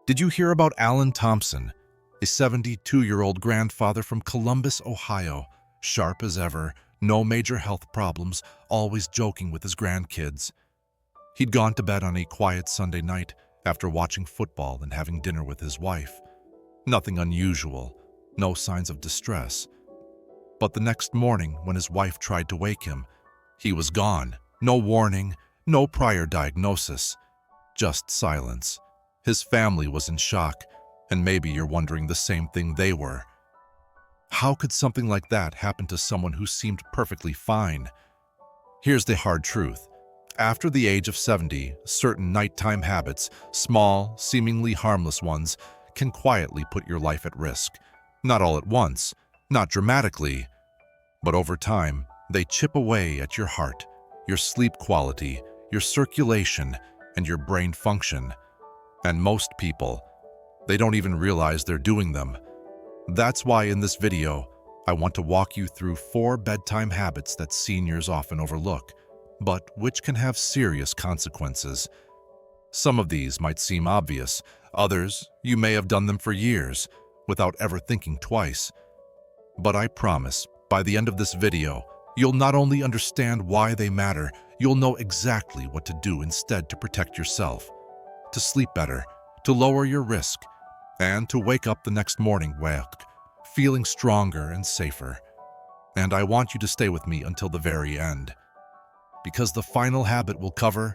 Did you hear about Alan Thompson, a 72-year-old grandfather from Columbus, Ohio, sharp as ever, no major health problems, always joking with his grandkids? He'd gone to bed on a quiet Sunday night after watching football and having dinner with his wife. Nothing unusual, no signs of distress. But the next morning, when his wife tried to wake him, he was gone. No warning, no prior diagnosis, just silence. His family was in shock, and maybe you're wondering the same thing they were. How could something like that happen to someone who seemed perfectly fine? Here's the hard truth. After the age of 70, certain nighttime habits, small, seemingly harmless ones, can quietly put your life at risk. Not all at once, not dramatically, but over time, they chip away at your heart, your sleep quality, your circulation, and your brain function. And most people, they don't even realize they're doing them. That's why in this video, I want to walk you through 4 bedtime habits that seniors often overlook, but which can have serious consequences. Some of these might seem obvious, others, you may have done them for years without ever thinking twice. But I promise, by the end of this video, you'll not only understand why they matter, you'll know exactly what to do instead to protect yourself, to sleep better, to lower your risk, and to wake up the next morning feeling stronger and safer. And I want you to stay with me until the very end, because the final habit we'll cover,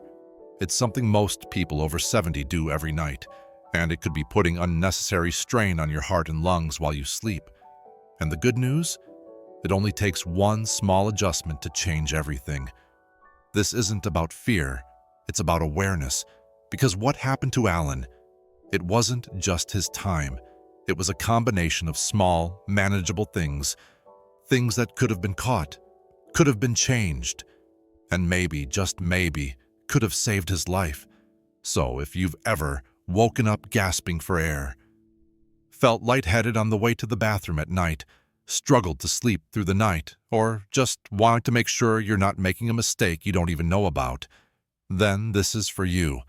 it's something most people over 70 do every night, and it could be putting unnecessary strain on your heart and lungs while you sleep. And the good news? It only takes one small adjustment to change everything. This isn't about fear, it's about awareness, because what happened to Alan, it wasn't just his time. It was a combination of small, manageable things that could have been caught, could have been changed, and maybe, just maybe, could have saved his life. So if you've ever woken up gasping for air, felt lightheaded on the way to the bathroom at night, struggled to sleep through the night, or just wanted to make sure you're not making a mistake you don't even know about, then this is for you.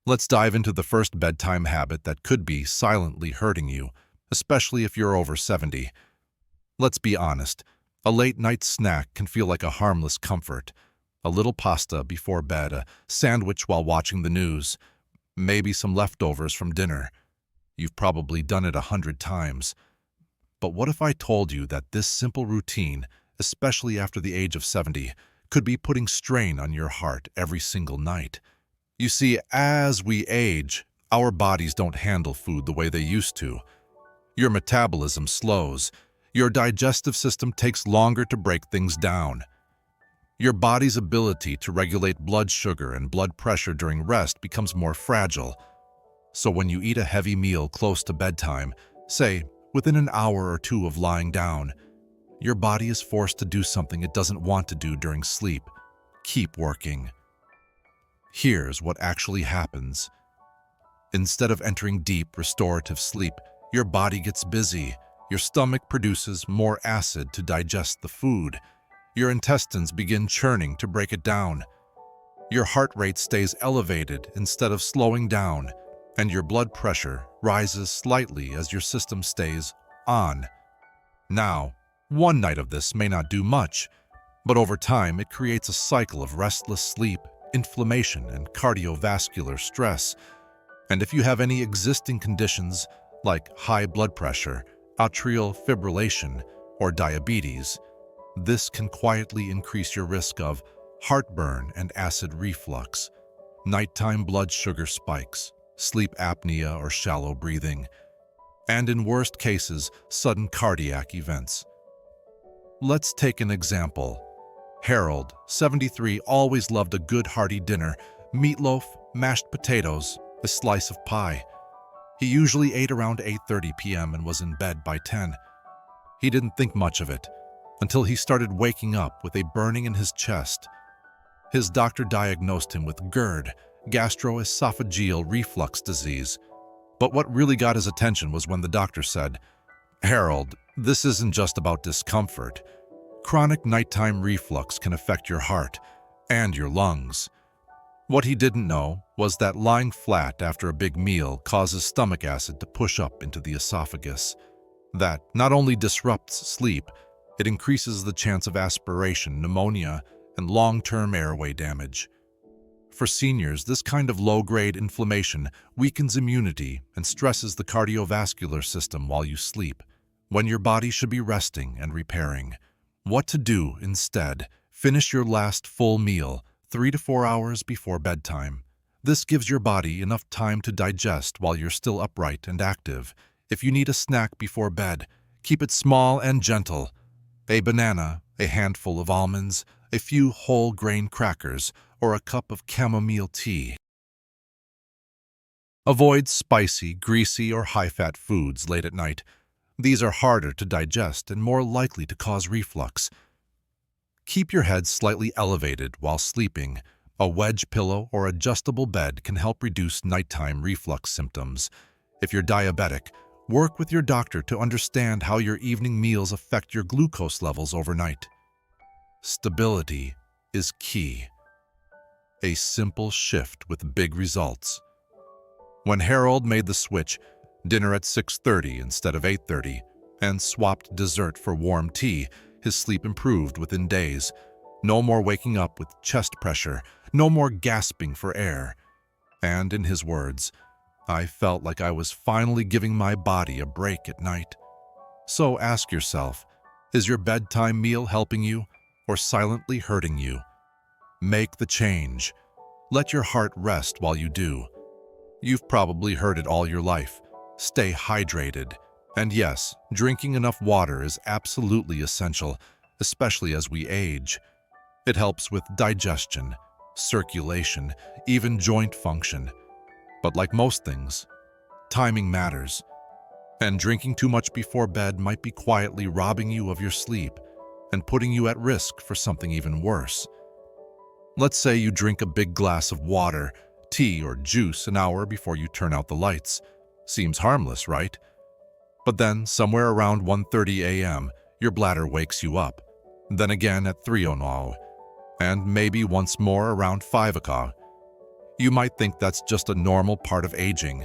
Let's dive into the first bedtime habit that could be silently hurting you, especially if you're over 70. Let's be honest, a late-night snack can feel like a harmless comfort. A little pasta before bed, a sandwich while watching the news, maybe some leftovers from dinner. You've probably done it 100 times. But what if I told you that this simple routine, especially after the age of 70, could be putting strain on your heart every single night? You see, as we age, our bodies don't handle food the way they used to. Your metabolism slows. Your digestive system takes longer to break things down. Your body's ability to regulate blood sugar and blood pressure during rest becomes more fragile. So when you eat a heavy meal close to bedtime, say, within an hour or two of lying down, your body is forced to do something it doesn't want to do during sleep. Keep working. Here's what actually happens. Instead of entering deep, restorative sleep, your body gets busy. Your stomach produces more acid to digest the food. Your intestines begin churning to break it down. Your heart rate stays elevated instead of slowing down, and your blood pressure rises slightly as your system stays on. Now, one night of this may not do much, but over time it creates a cycle of restless sleep, inflammation, and cardiovascular stress. And if you have any existing conditions like high blood pressure, atrial fibrillation, or diabetes, this can quietly increase your risk of heartburn and acid reflux, nighttime blood sugar spikes, sleep apnea or shallow breathing, and in worst cases, sudden cardiac events. Let's take an example. Harold, 73, always loved a good hearty dinner, meatloaf, mashed potatoes, a slice of pie. He usually ate around 8:30 p.m. and was in bed by 10. He didn't think much of it until he started waking up with a burning in his chest. His doctor diagnosed him with GERD, gastroesophageal reflux disease. But what really got his attention was when the doctor said, "Harold, this isn't just about discomfort. Chronic nighttime reflux can affect your heart and your lungs. What he didn't know was that lying flat after a big meal causes stomach acid to push up into the esophagus. That not only disrupts sleep, it increases the chance of aspiration, pneumonia, and long-term airway damage. For seniors, this kind of low-grade inflammation weakens immunity and stresses the cardiovascular system while you sleep, when your body should be resting and repairing. What to do instead? Finish your last full meal 3 to 4 hours before bedtime. This gives your body enough time to digest while you're still upright and active. If you need a snack before bed, keep it small and gentle. A banana, a handful of almonds, a few whole grain crackers, or a cup of chamomile tea. Avoid spicy, greasy, or high-fat foods late at night. These are harder to digest and more likely to cause reflux. Keep your head slightly elevated while sleeping. A wedge pillow or adjustable bed can help reduce nighttime reflux symptoms. If you're diabetic, work with your doctor to understand how your evening meals affect your glucose levels overnight. Stability is key. A simple shift with big results. When Harold made the switch, dinner at 6:30 instead of 8:30, and swapped dessert for warm tea, his sleep improved within days. No more waking up with chest pressure, no more gasping for air. And in his words, I felt like I was finally giving my body a break at night. So ask yourself, is your bedtime meal helping you or silently hurting you? Make the change. Let your heart rest while you do. You've probably heard it all your life. Stay hydrated. And yes, drinking enough water is absolutely essential, especially as we age. It helps with digestion, circulation, even joint function. But like most things, timing matters. And drinking too much before bed might be quietly robbing you of your sleep and putting you at risk for something even worse. Let's say you drink a big glass of water, tea, or juice an hour before you turn out the lights. Seems harmless, right? But then, somewhere around 1:30 a.m., your bladder wakes you up. Then again at 3:00, and maybe once more around 5 o'clock. You might think that's just a normal part of aging.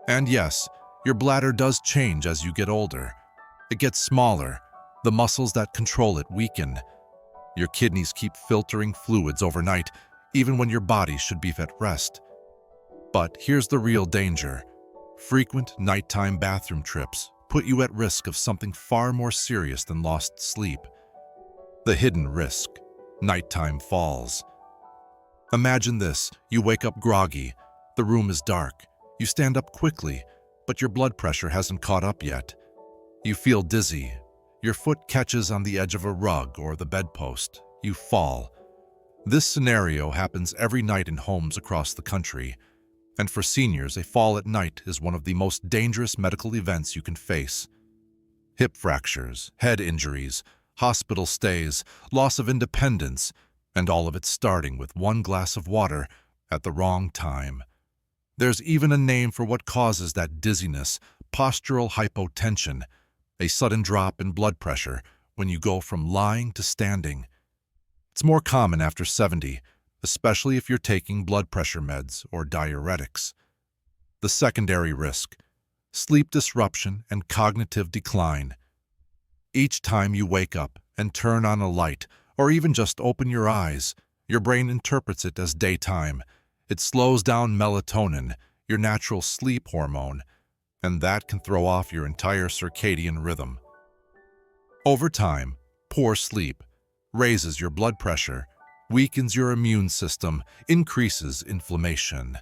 And yes, your bladder does change as you get older. It gets smaller. The muscles that control it weaken. Your kidneys keep filtering fluids overnight, even when your body should be at rest. But here's the real danger. Frequent nighttime bathroom trips put you at risk of something far more serious than lost sleep. The hidden risk: nighttime falls. Imagine this: you wake up groggy, the room is dark, you stand up quickly, but your blood pressure hasn't caught up yet. You feel dizzy, your foot catches on the edge of a rug or the bedpost, you fall. This scenario happens every night in homes across the country. And for seniors, a fall at night is one of the most dangerous medical events you can face. Hip fractures, head injuries, hospital stays, loss of independence, and all of it starting with one glass of water at the wrong time. There's even a name for what causes that dizziness: postural hypotension, a sudden drop in blood pressure when you go from lying to standing. It's more common after 70, especially if you're taking blood pressure meds or diuretics. The secondary risk: sleep disruption and cognitive decline. Each time you wake up and turn on a light, or even just open your eyes, your brain interprets it as daytime. It slows down melatonin, your natural sleep hormone, and that can throw off your entire circadian rhythm. Over time, poor sleep raises your blood pressure, weakens your immune system, increases inflammation,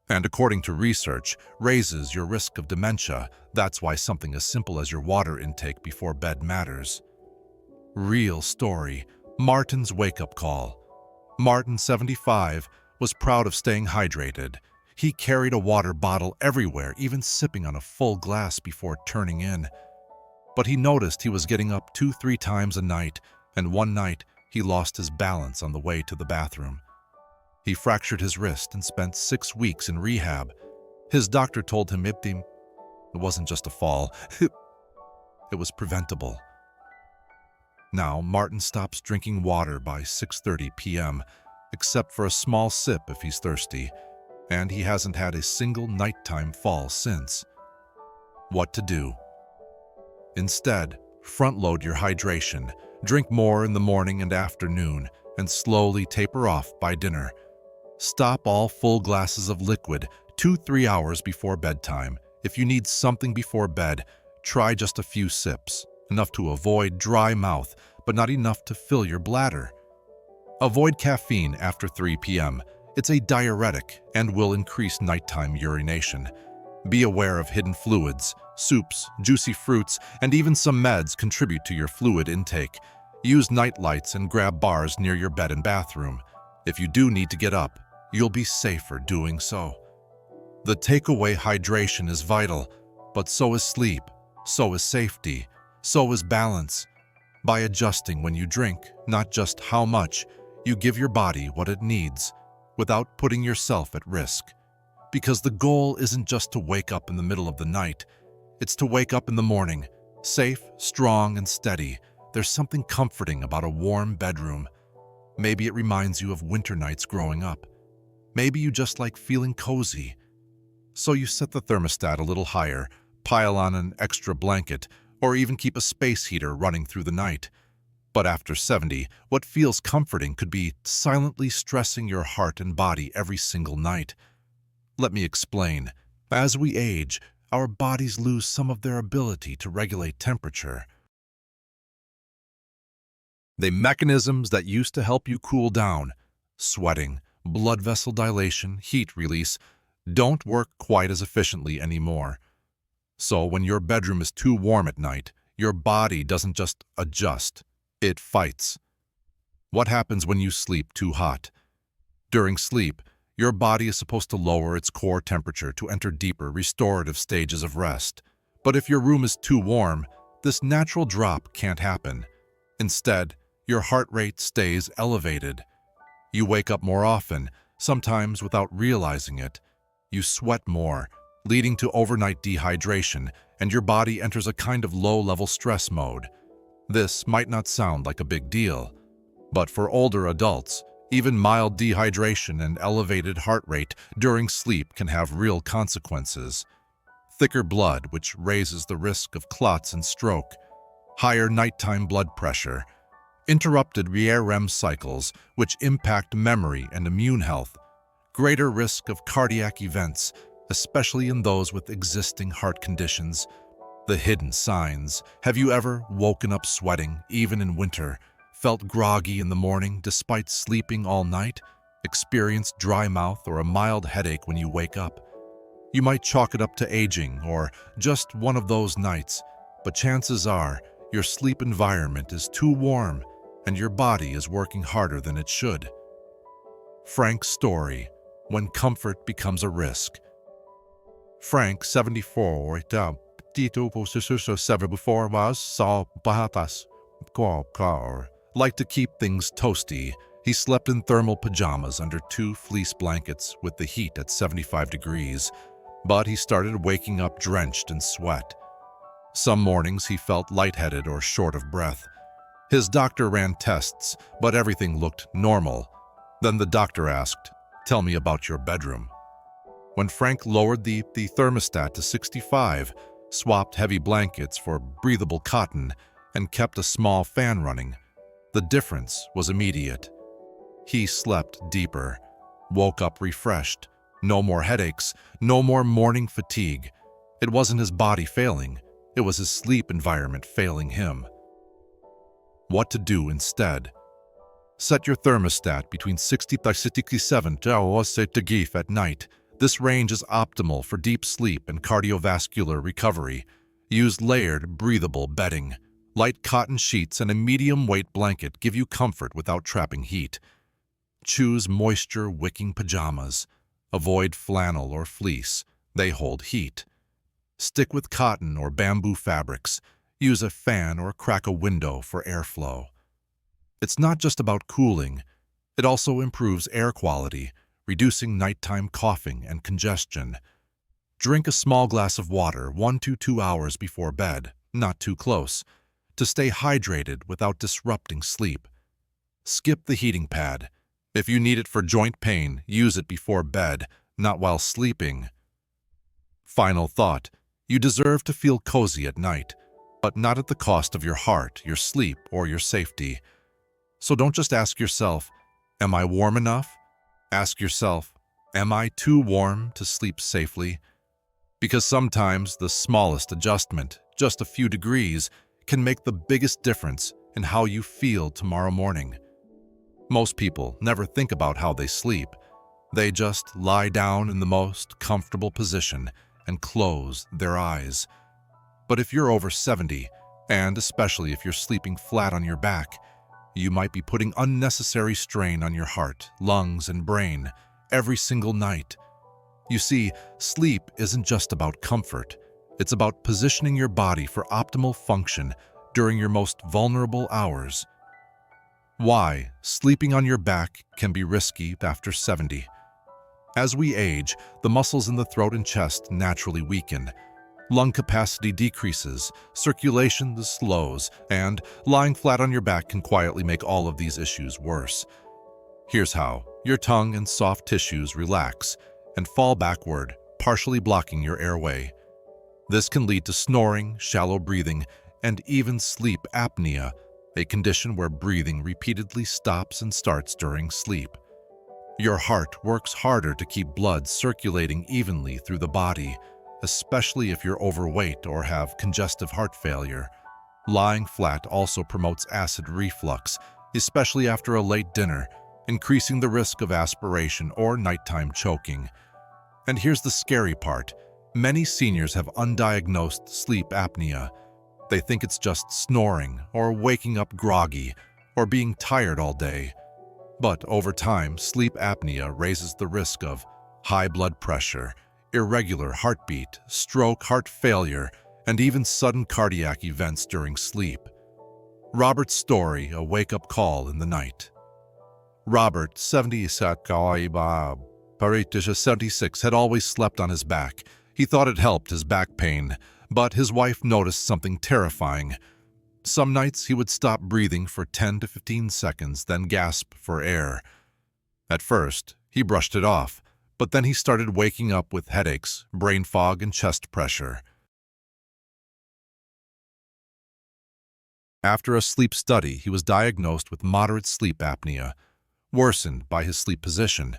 and according to research, raises your risk of dementia. That's why something as simple as your water intake before bed matters. Real story: Martin's wake-up call. Martin, 75, was proud of staying hydrated. He carried a water bottle everywhere, even sipping on a full glass before turning in. But he noticed he was getting up 2-3 times a night, and one night he lost his balance on the way to the bathroom. He fractured his wrist and spent 6 weeks in rehab. His doctor told him it wasn't just a fall, it was preventable. Now, Martin stops drinking water by 6:30 p.m., except for a small sip if he's thirsty, and he hasn't had a single nighttime fall since. What to do? Instead, front-load your hydration, drink more in the morning and afternoon, and slowly taper off by dinner. Stop all full glasses of liquid 2-3 hours before bedtime. If you need something before bed, try just a few sips, enough to avoid dry mouth, but not enough to fill your bladder. Avoid caffeine after 3 p.m. It's a diuretic and will increase nighttime urination. Be aware of hidden fluids. Soups, juicy fruits, and even some meds contribute to your fluid intake. Use night lights and grab bars near your bed and bathroom. If you do need to get up, you'll be safer doing so. The takeaway: hydration is vital, but so is sleep, so is safety, so is balance. By adjusting when you drink, not just how much, you give your body what it needs, without putting yourself at risk. Because the goal isn't just to wake up in the middle of the night, it's to wake up in the morning, safe, strong, and steady. There's something comforting about a warm bedroom. Maybe it reminds you of winter nights growing up. Maybe you just like feeling cozy. So you set the thermostat a little higher, pile on an extra blanket, or even keep a space heater running through the night. But after 70, what feels comforting could be silently stressing your heart and body every single night. Let me explain. As we age, our bodies lose some of their ability to regulate temperature. The mechanisms that used to help you cool down, sweating, blood vessel dilation, heat release, don't work quite as efficiently anymore. So when your bedroom is too warm at night, your body doesn't just adjust, it fights. What happens when you sleep too hot? During sleep, your body is supposed to lower its core temperature to enter deeper, restorative stages of rest. But if your room is too warm, this natural drop can't happen. Instead, your heart rate stays elevated. You wake up more often, sometimes without realizing it. You sweat more, leading to overnight dehydration, and your body enters a kind of low-level stress mode. This might not sound like a big deal, but for older adults, even mild dehydration and elevated heart rate during sleep can have real consequences. Thicker blood, which raises the risk of clots and stroke. Higher nighttime blood pressure. Interrupted REM cycles, which impact memory and immune health. Greater risk of cardiac events, especially in those with existing heart conditions. The hidden signs. Have you ever woken up sweating, even in winter? Felt groggy in the morning despite sleeping all night? Experienced dry mouth or a mild headache when you wake up? You might chalk it up to aging or just one of those nights, but chances are your sleep environment is too warm and your body is working harder than it should. Frank's story: when comfort becomes a risk. Frank, 74, liked to keep things toasty. He slept in thermal pajamas under 2 fleece blankets with the heat at 75 degrees, but he started waking up drenched in sweat. Some mornings he felt lightheaded or short of breath. His doctor ran tests, but everything looked normal. Then the doctor asked, "Tell me about your bedroom." When Frank lowered the thermostat to 65, swapped heavy blankets for breathable cotton, and kept a small fan running, the difference was immediate. He slept deeper, woke up refreshed, no more headaches, no more morning fatigue. It wasn't his body failing, it was his sleep environment failing him. What to do instead? Set your thermostat between 60 and 67 degrees at night. This range is optimal for deep sleep and cardiovascular recovery. Use layered, breathable bedding. Light cotton sheets and a medium-weight blanket give you comfort without trapping heat. Choose moisture-wicking pajamas. Avoid flannel or fleece. They hold heat. Stick with cotton or bamboo fabrics. Use a fan or crack a window for airflow. It's not just about cooling. It also improves air quality, reducing nighttime coughing and congestion. Drink a small glass of water 1 to 2 hours before bed, not too close, to stay hydrated without disrupting sleep. Skip the heating pad. If you need it for joint pain, use it before bed, not while sleeping. Final thought: you deserve to feel cozy at night, but not at the cost of your heart, your sleep, or your safety. So don't just ask yourself, am I warm enough? Ask yourself, am I too warm to sleep safely? Because sometimes the smallest adjustment, just a few degrees, can make the biggest difference in how you feel tomorrow morning. Most people never think about how they sleep. They just lie down in the most comfortable position and close their eyes. But if you're over 70, and especially if you're sleeping flat on your back, you might be putting unnecessary strain on your heart, lungs, and brain every single night. You see, sleep isn't just about comfort. It's about positioning your body for optimal function during your most vulnerable hours. Why sleeping on your back can be risky after 70. As we age, the muscles in the throat and chest naturally weaken. Lung capacity decreases, circulation slows, and lying flat on your back can quietly make all of these issues worse. Here's how: your tongue and soft tissues relax and fall backward, partially blocking your airway. This can lead to snoring, shallow breathing, and even sleep apnea, a condition where breathing repeatedly stops and starts during sleep. Your heart works harder to keep blood circulating evenly through the body, especially if you're overweight or have congestive heart failure. Lying flat also promotes acid reflux, especially after a late dinner, increasing the risk of aspiration or nighttime choking. And here's the scary part: many seniors have undiagnosed sleep apnea. They think it's just snoring or waking up groggy or being tired all day. But over time, sleep apnea raises the risk of high blood pressure, irregular heartbeat, stroke, heart failure, and even sudden cardiac events during sleep. Robert's story: a wake-up call in the night. Robert, 76, had always slept on his back. He thought it helped his back pain, but his wife noticed something terrifying. Some nights he would stop breathing for 10 to 15 seconds, then gasp for air. At first, he brushed it off, but then he started waking up with headaches, brain fog, and chest pressure. After a sleep study, he was diagnosed with moderate sleep apnea, worsened by his sleep position.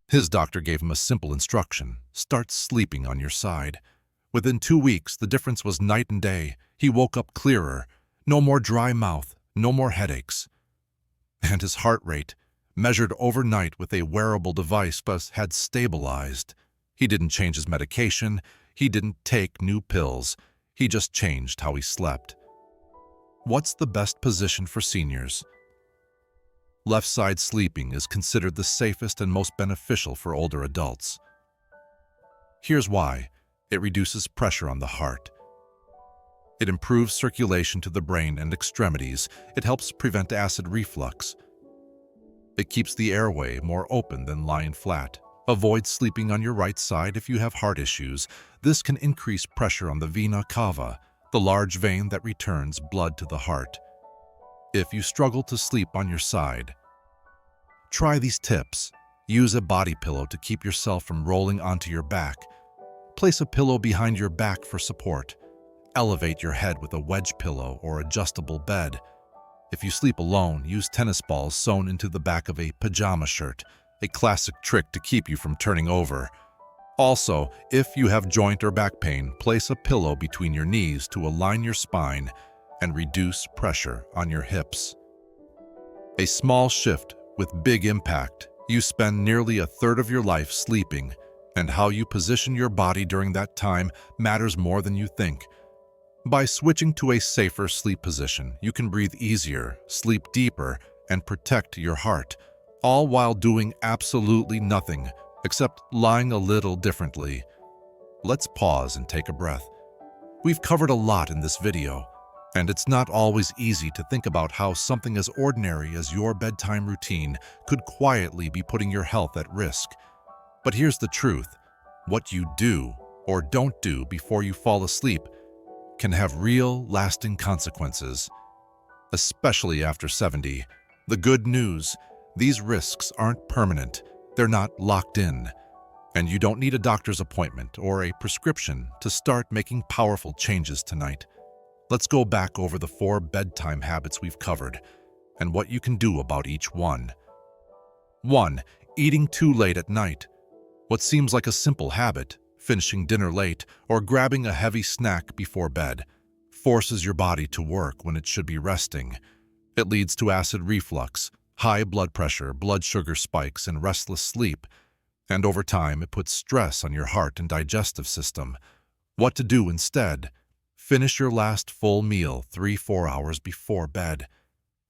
His doctor gave him a simple instruction: start sleeping on your side. Within 2 weeks, the difference was night and day. He woke up clearer, no more dry mouth, no more headaches. And his heart rate, measured overnight with a wearable device, had stabilized. He didn't change his medication, he didn't take new pills, he just changed how he slept. What's the best position for seniors? Left side sleeping is considered the safest and most beneficial for older adults. Here's why: it reduces pressure on the heart. It improves circulation to the brain and extremities. It helps prevent acid reflux. It keeps the airway more open than lying flat. Avoid sleeping on your right side if you have heart issues. This can increase pressure on the vena cava, the large vein that returns blood to the heart. If you struggle to sleep on your side, try these tips. Use a body pillow to keep yourself from rolling onto your back. Place a pillow behind your back for support. Elevate your head with a wedge pillow or adjustable bed. If you sleep alone, use tennis balls sewn into the back of a pajama shirt, a classic trick to keep you from turning over. Also, if you have joint or back pain, place a pillow between your knees to align your spine and reduce pressure on your hips. A small shift with big impact. You spend nearly a third of your life sleeping, and how you position your body during that time matters more than you think. By switching to a safer sleep position, you can breathe easier, sleep deeper, and protect your heart, all while doing absolutely nothing except lying a little differently. Let's pause and take a breath. We've covered a lot in this video, and it's not always easy to think about how something as ordinary as your bedtime routine could quietly be putting your health at risk. But here's the truth: what you do or don't do before you fall asleep can have real, lasting consequences, especially after 70. The good news: These risks aren't permanent. They're not locked in. And you don't need a doctor's appointment or a prescription to start making powerful changes tonight. Let's go back over the 4 bedtime habits we've covered and what you can do about each one. 1. Eating too late at night. What seems like a simple habit, finishing dinner late or grabbing a heavy snack before bed, forces your body to work when it should be resting. It leads to acid reflux, high blood pressure, blood sugar spikes, and restless sleep. And over time, it puts stress on your heart and digestive system. What to do instead? Finish your last full meal 3-4 hours before bed.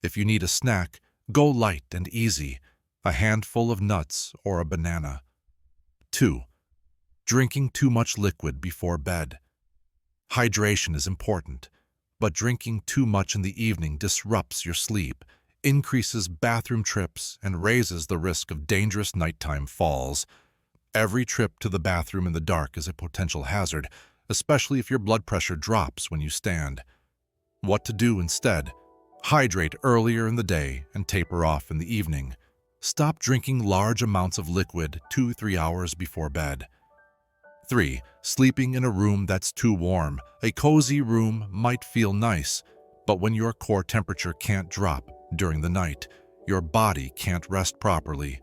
If you need a snack, go light and easy, a handful of nuts or a banana. 2. Drinking too much liquid before bed. Hydration is important, but drinking too much in the evening disrupts your sleep, increases bathroom trips, and raises the risk of dangerous nighttime falls. Every trip to the bathroom in the dark is a potential hazard, especially if your blood pressure drops when you stand. What to do instead? Hydrate earlier in the day and taper off in the evening. Stop drinking large amounts of liquid 2-3 hours before bed. 3. Sleeping in a room that's too warm. A cozy room might feel nice, but when your core temperature can't drop during the night, your body can't rest properly.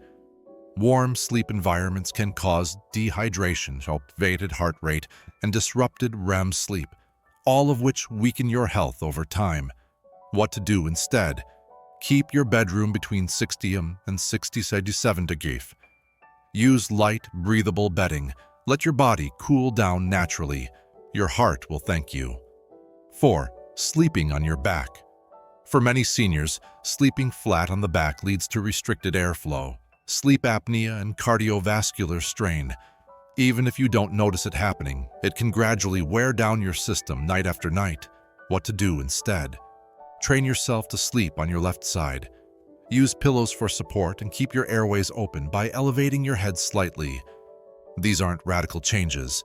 Warm sleep environments can cause dehydration, elevated heart rate, and disrupted REM sleep, all of which weaken your health over time. What to do instead? Keep your bedroom between 60 and 67 degrees. Use light, breathable bedding. Let your body cool down naturally. Your heart will thank you. 4. Sleeping on your back. For many seniors, sleeping flat on the back leads to restricted airflow, sleep apnea, and cardiovascular strain. Even if you don't notice it happening, it can gradually wear down your system night after night. What to do instead? Train yourself to sleep on your left side. Use pillows for support and keep your airways open by elevating your head slightly. These aren't radical changes.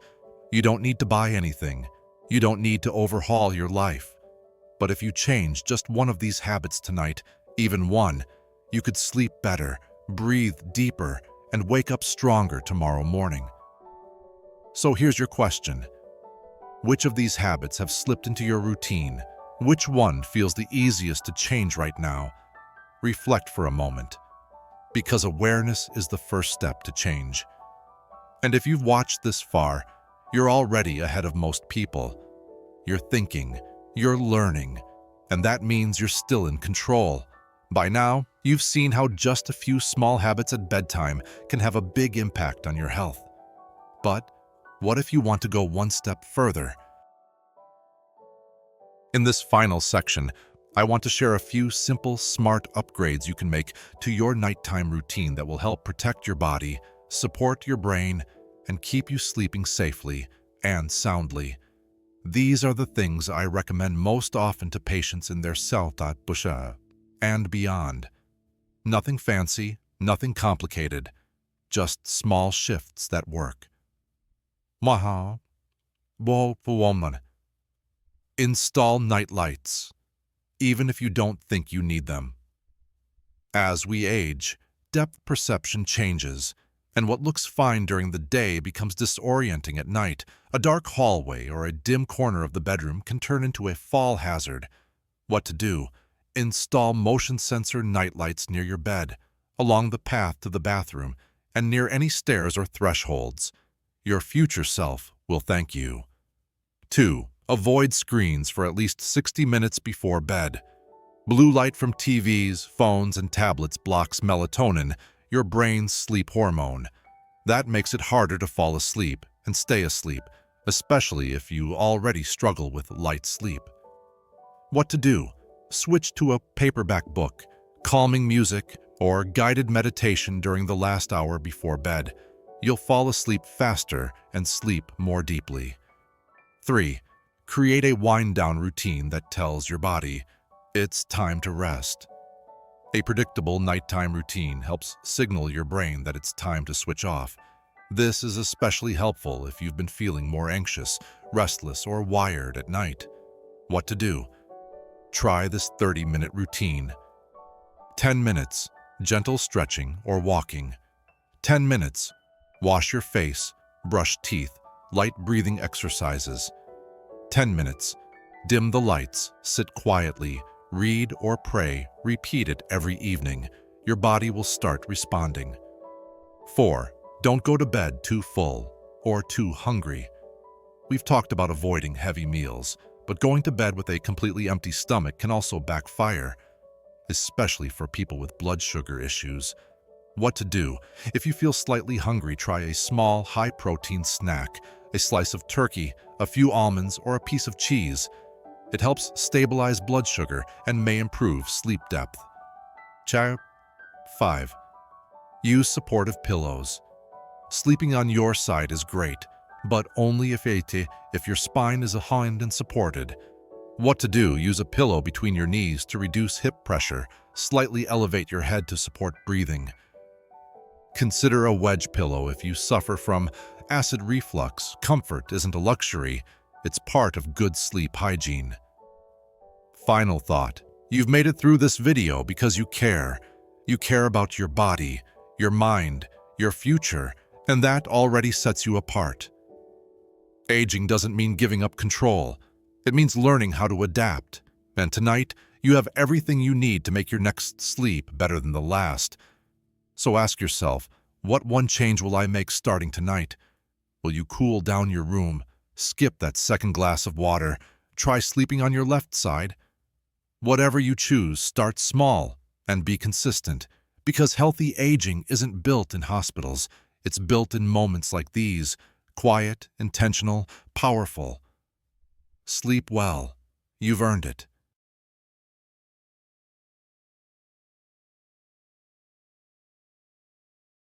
You don't need to buy anything. You don't need to overhaul your life. But if you change just one of these habits tonight, even one, you could sleep better, breathe deeper, and wake up stronger tomorrow morning. So here's your question. Which of these habits have slipped into your routine? Which one feels the easiest to change right now? Reflect for a moment, because awareness is the first step to change. And if you've watched this far, you're already ahead of most people. You're thinking, you're learning, and that means you're still in control. By now, you've seen how just a few small habits at bedtime can have a big impact on your health. But what if you want to go one step further? In this final section, I want to share a few simple, smart upgrades you can make to your nighttime routine that will help protect your body, support your brain, and keep you sleeping safely and soundly. These are the things I recommend most often to patients in their cell and beyond. Nothing fancy, nothing complicated, just small shifts that work. Install night lights, even if you don't think you need them. As we age, depth perception changes, and what looks fine during the day becomes disorienting at night. A dark hallway or a dim corner of the bedroom can turn into a fall hazard. What to do? Install motion sensor nightlights near your bed, along the path to the bathroom, and near any stairs or thresholds. Your future self will thank you. 2. Avoid screens for at least 60 minutes before bed. Blue light from TVs, phones, and tablets blocks melatonin, your brain's sleep hormone. That makes it harder to fall asleep and stay asleep, especially if you already struggle with light sleep. What to do? Switch to a paperback book, calming music, or guided meditation during the last hour before bed. You'll fall asleep faster and sleep more deeply. 3. Create a wind-down routine that tells your body, it's time to rest. A predictable nighttime routine helps signal your brain that it's time to switch off. This is especially helpful if you've been feeling more anxious, restless, or wired at night. What to do? Try this 30-minute routine. 10 minutes. gentle stretching or walking. 10 minutes, wash your face, brush teeth, light breathing exercises. 10 minutes, dim the lights, sit quietly, read or pray, repeat it every evening. Your body will start responding. 4. Don't go to bed too full or too hungry. We've talked about avoiding heavy meals, but going to bed with a completely empty stomach can also backfire, especially for people with blood sugar issues. What to do? If you feel slightly hungry, try a small, high-protein snack, a slice of turkey, a few almonds, or a piece of cheese. It helps stabilize blood sugar and may improve sleep depth. 5. Use supportive pillows. Sleeping on your side is great, but only if your spine is aligned and supported. What to do? Use a pillow between your knees to reduce hip pressure. Slightly elevate your head to support breathing. Consider a wedge pillow if you suffer from acid reflux. Comfort isn't a luxury, it's part of good sleep hygiene. Final thought. You've made it through this video because you care. You care about your body, your mind, your future, and that already sets you apart. Aging doesn't mean giving up control. It means learning how to adapt. And tonight, you have everything you need to make your next sleep better than the last. So ask yourself, what one change will I make starting tonight? Will you cool down your room, skip that second glass of water, try sleeping on your left side? Whatever you choose, start small and be consistent, because healthy aging isn't built in hospitals. It's built in moments like these, quiet, intentional, powerful. Sleep well. You've earned it.